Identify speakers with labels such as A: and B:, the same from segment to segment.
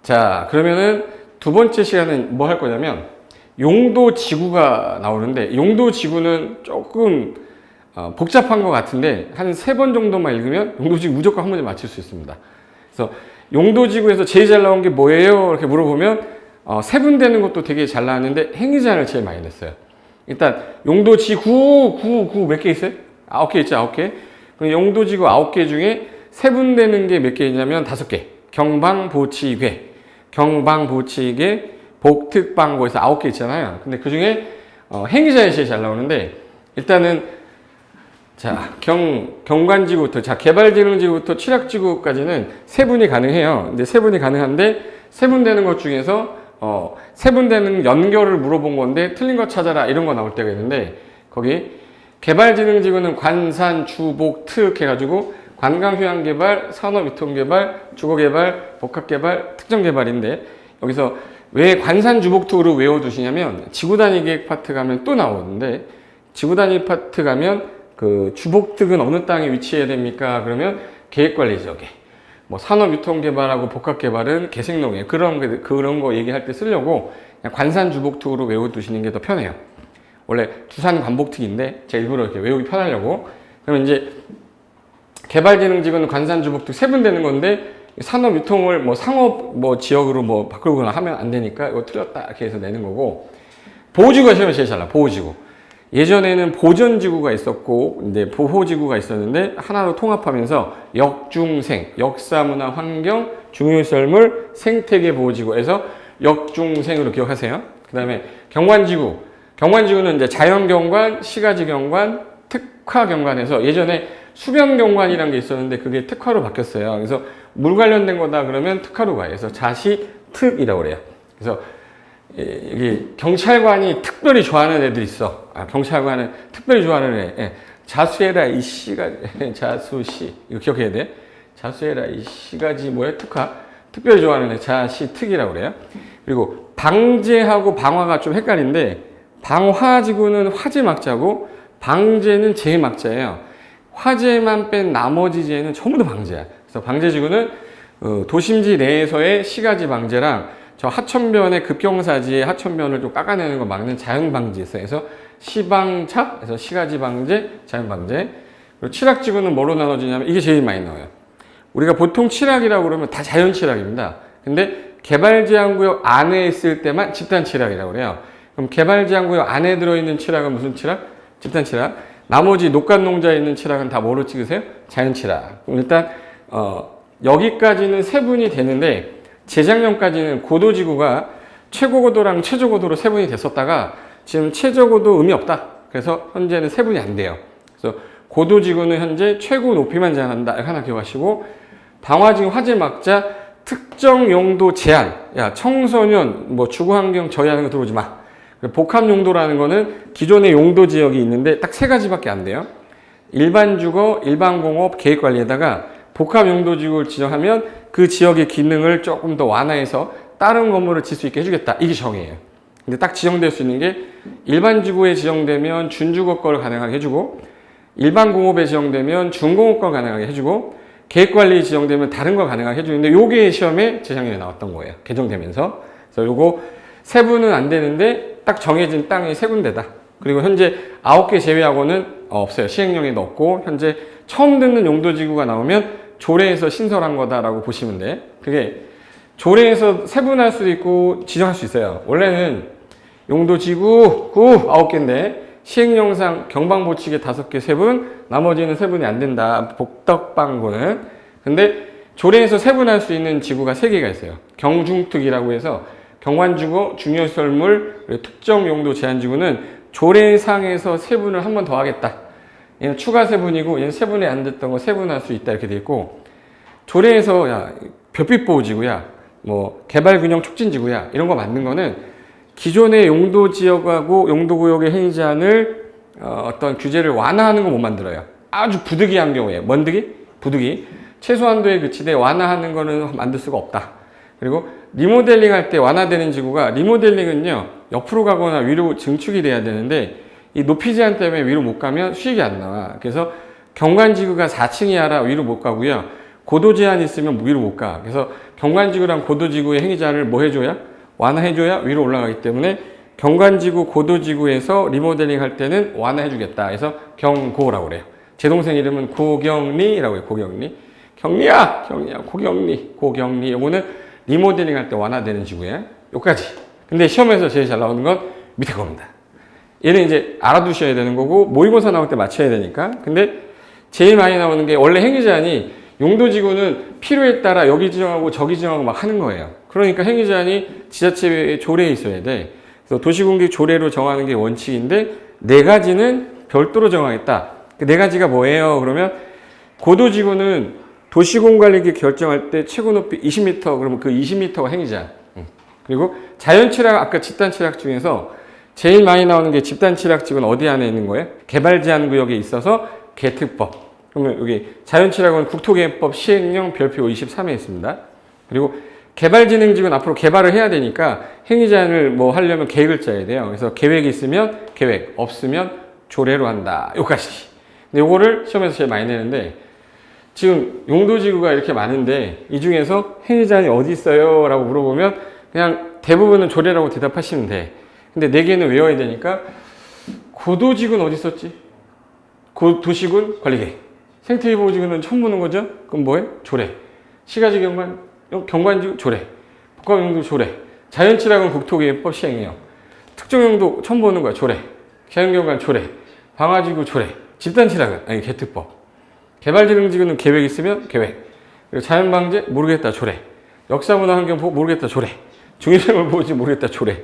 A: 자, 그러면은 두 번째 시간은 뭐 할 거냐면 용도지구가 나오는데, 용도지구는 조금 복잡한 것 같은데 한 3번 정도만 읽으면 용도지구 무조건 한 번에 맞출 수 있습니다. 그래서 용도지구에서 제일 잘 나온 게 뭐예요? 이렇게 물어보면 세분되는 것도 되게 잘 나왔는데 행위제한을 제일 많이 냈어요. 일단 용도지구 몇 개 있어요? 9개 있죠. 9개. 그럼 용도지구 9개 중에 세분되는 게 몇 개 있냐면 5개. 경방보치괴, 경방보치괴, 복특방고에서 9개 있잖아요. 근데 그 중에 행위자의 제일 잘 나오는데, 일단은 자, 경관지구부터, 자, 개발지능지구부터 취락지구까지는 세분이 가능해요. 근데 세분이 가능한데, 세분되는 것 중에서 세분되는 연결을 물어본 건데 틀린 거 찾아라 이런 거 나올 때가 있는데, 거기 개발지능지구는 관산, 주복, 특 해가지고 관광휴양개발, 산업유통개발, 주거개발, 복합개발, 특정개발인데, 여기서 왜 관산주복특으로 외워두시냐면 지구단위 계획 파트 가면 또 나오는데, 지구단위 파트 가면 그 주복특은 어느 땅에 위치해야 됩니까? 그러면 계획관리지역에, 뭐 산업유통개발하고 복합개발은 개색농에, 그런 거 얘기할 때 쓰려고 그냥 관산주복특으로 외워두시는 게 더 편해요. 원래 두산관복특인데 제가 일부러 이렇게 외우기 편하려고. 그러면 이제 개발지능지구는 관산주복특 세분되는 건데, 산업유통을 뭐 상업 뭐 지역으로 뭐 바꾸거나 하면 안 되니까 이거 틀렸다 이렇게 해서 내는 거고. 보호지구가 시험에 제일 잘 나와. 보호지구. 예전에는 보전지구가 있었고 이제 보호지구가 있었는데 하나로 통합하면서 역중생, 역사문화 환경, 중요시설물, 생태계 보호지구에서 역중생으로 기억하세요. 그 다음에 경관지구. 경관지구는 이제 자연경관, 시가지경관, 특화경관에서 예전에 수변경관이라는 게 있었는데 그게 특화로 바뀌었어요. 그래서 물 관련된 거다 그러면 특화로 가요. 그래서 자시특이라고 그래요. 그래서 이게 경찰관이 특별히 좋아하는 애들 있어. 경찰관은 특별히 좋아하는 애. 예. 자수해라 이 씨가 자수시 이거 기억해야 돼. 자수해라 이 씨가지 뭐야? 특화. 특별히 좋아하는 애 자시특이라고 그래요. 그리고 방제하고 방화가 좀 헷갈린데, 방화지구는 화재 막자고 방제는 제 막자예요. 화재만 뺀 나머지 제는 전부 다 방제야. 그래서 방제지구는 도심지 내에서의 시가지 방제랑 저 하천변의 급경사지의 하천변을 좀 깎아내는 거 막는 자연방지 있어요. 그래서 시방차, 그래서 시가지 방제, 자연방제. 그리고 칠학지구는 뭐로 나눠지냐면 이게 제일 많이 나와요. 우리가 보통 칠학이라고 그러면 다 자연칠학입니다. 근데 개발제한구역 안에 있을 때만 집단칠학이라고 그래요. 그럼 개발제한구역 안에 들어있는 칠학은 무슨 칠학? 집단칠학. 나머지 녹간농자에 있는 칠학은 다 뭐로 찍으세요? 자연칠학. 일단 여기까지는 세분이 되는데, 재작년까지는 고도지구가 최고고도랑 최저고도로 세분이 됐었다가 지금 최저고도 의미 없다. 그래서 현재는 세분이 안 돼요. 그래서 고도지구는 현재 최고 높이만 제한한다. 이렇게 하나 기억하시고, 방화지구 화재 막자 특정 용도 제한. 야, 청소년 뭐 주거환경 저해하는 거 들어오지 마. 복합용도라는 거는 기존의 용도 지역이 있는데 딱 3가지밖에 안 돼요. 일반 주거, 일반 공업, 계획관리에다가 복합용도지구를 지정하면 그 지역의 기능을 조금 더 완화해서 다른 건물을 질 수 있게 해주겠다. 이게 정의예요. 근데 딱 지정될 수 있는 게, 일반 지구에 지정되면 준주거 거를 가능하게 해주고, 일반 공업에 지정되면 준공업 걸 가능하게 해주고, 계획관리 지정되면 다른 걸 가능하게 해주는데, 요게 시험에 재작년에 나왔던 거예요. 개정되면서. 그래서 요거 세분은 안 되는데 딱 정해진 땅이 세군데다. 그리고 현재 9개 제외하고는 없어요. 시행령에도 없고, 현재 처음 듣는 용도지구가 나오면 조례에서 신설한 거다라고 보시면 돼. 그게 조례에서 세분할 수도 있고 지정할 수 있어요. 원래는 용도지구 9개인데 시행령상 경방보치개 5개 세분, 나머지는 세분이 안 된다. 복덕방구는. 근데 조례에서 세분할 수 있는 지구가 3개가 있어요. 경중특이라고 해서 경관주거, 중요시설물, 특정 용도 제한지구는 조례상에서 세분을 한 번 더 하겠다. 얘는 추가 세분이고, 얘는 세분이 안 됐던 거 세분할 수 있다. 이렇게 돼 있고, 조례에서 야, 볕빛보호지구야, 뭐 개발균형 촉진지구야, 이런 거 만든 거는 기존의 용도지역하고 용도구역의 행위제한을 어떤 규제를 완화하는 거 못 만들어요. 아주 부득이한 경우에, 뭔득이? 부득이. 최소한도에 그치되 완화하는 거는 만들 수가 없다. 그리고 리모델링 할 때 완화되는 지구가, 리모델링은요 옆으로 가거나 위로 증축이 돼야 되는데 이 높이 제한 때문에 위로 못 가면 수익이 안 나와. 그래서 경관지구가 4층 이하라 위로 못 가고요. 고도 제한이 있으면 위로 못 가. 그래서 경관지구랑 고도지구의 행위자를 뭐 해줘야? 완화해줘야 위로 올라가기 때문에 경관지구, 고도지구에서 리모델링 할 때는 완화해주겠다. 그래서 경고라고 그래요. 제 동생 이름은 고경리라고 해요. 고경리. 경리야! 경리야. 고경리. 요거는 리모델링 할 때 완화되는 지구예요. 요까지. 근데 시험에서 제일 잘 나오는 건 밑에 겁니다. 얘는 이제 알아두셔야 되는 거고 모의고사 나올 때 맞춰야 되니까. 근데 제일 많이 나오는 게 원래 행위제한이 용도지구는 필요에 따라 여기 지정하고 저기 지정하고 막 하는 거예요. 그러니까 행위제한이 지자체 조례에 있어야 돼. 그래서 도시공직 조례로 정하는 게 원칙인데 네 가지는 별도로 정하겠다. 그 네 가지가 뭐예요? 그러면 고도지구는 도시공관리계 결정할 때 최고 높이 20m 그러면 그 20m가 행위제한. 그리고 자연취락 아까 집단취락 중에서 제일 많이 나오는 게 집단취락지구는 어디 안에 있는 거예요? 개발제한구역에 있어서 개특법. 그러면 여기 자연취락은 국토개혁법 시행령 별표 23에 있습니다. 그리고 개발진흥지구는 앞으로 개발을 해야 되니까 행위제한을 뭐 하려면 계획을 짜야 돼요. 그래서 계획이 있으면 계획, 없으면 조례로 한다. 요까지. 근데 요거를 시험에서 제일 많이 내는데 지금 용도지구가 이렇게 많은데 이 중에서 행위제한이 어디 있어요? 라고 물어보면 그냥 대부분은 조례라고 대답하시면 돼. 근데 네 개는 외워야 되니까 고도지구는 어디 있었지? 도시군 관리계획. 생태보호지구는 처음 보는 거죠? 그럼 뭐예요? 조례. 시가지 경관지구 조례. 복합용도 조례. 자연취락은 국토개혁법 시행이에요. 특정용도 처음 보는 거야. 조례. 자연경관 조례. 방화지구 조례. 집단취락은 아니 개특법. 개발진흥지구는 계획 있으면 계획. 그리고 자연방제 모르겠다 조례. 역사문화환경보호 모르겠다 조례. 중위생물보호지 모르겠다 조례.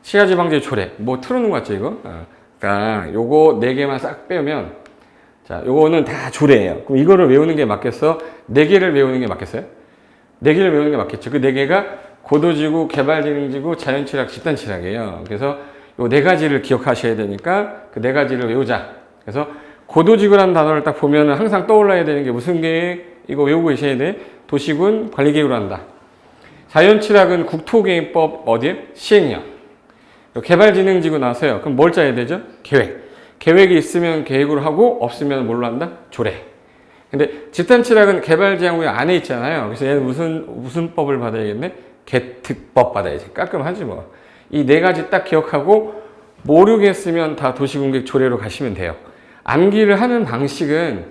A: 시가지 방제 조례. 뭐 틀어놓은 거 같죠 이거? 그러니까 요거 네 개만 싹 빼면 자 요거는 다 조례예요. 그럼 이거를 외우는 게 맞겠어? 네 개를 외우는 게 맞겠어요? 네 개를 외우는 게 맞겠죠. 그 네 개가 고도지구, 개발진흥지구, 자연취락, 집단취락이에요. 그래서 요 네 가지를 기억하셔야 되니까 그 네 가지를 외우자. 그래서 고도지구라는 단어를 딱 보면은 항상 떠올라야 되는 게 무슨 계획? 이거 외우고 계셔야 돼. 도시군 관리계획으로 한다. 자연취락은 국토개혁법 어디에? 시행령. 개발진흥지구 나서요. 그럼 뭘 짜야 되죠? 계획. 계획이 있으면 계획으로 하고 없으면 뭘로 한다? 조례. 근데 집단취락은 개발제한구역 안에 있잖아요. 그래서 얘는 무슨 법을 받아야겠네? 개특법 받아야지. 깔끔하지 뭐. 이 네 가지 딱 기억하고 모르겠으면 다 도시공직 조례로 가시면 돼요. 암기를 하는 방식은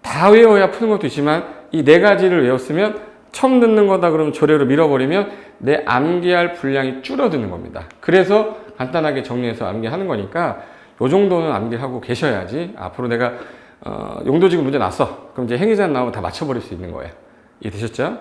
A: 다 외워야 푸는 것도 있지만 이 네 가지를 외웠으면 처음 듣는 거다 그러면 조례로 밀어버리면 내 암기할 분량이 줄어드는 겁니다. 그래서 간단하게 정리해서 암기하는 거니까 요 정도는 암기하고 계셔야지 앞으로 내가 용도지구 문제 났어. 그럼 이제 행위제한 나오면 다 맞춰버릴 수 있는 거예요. 이해되셨죠?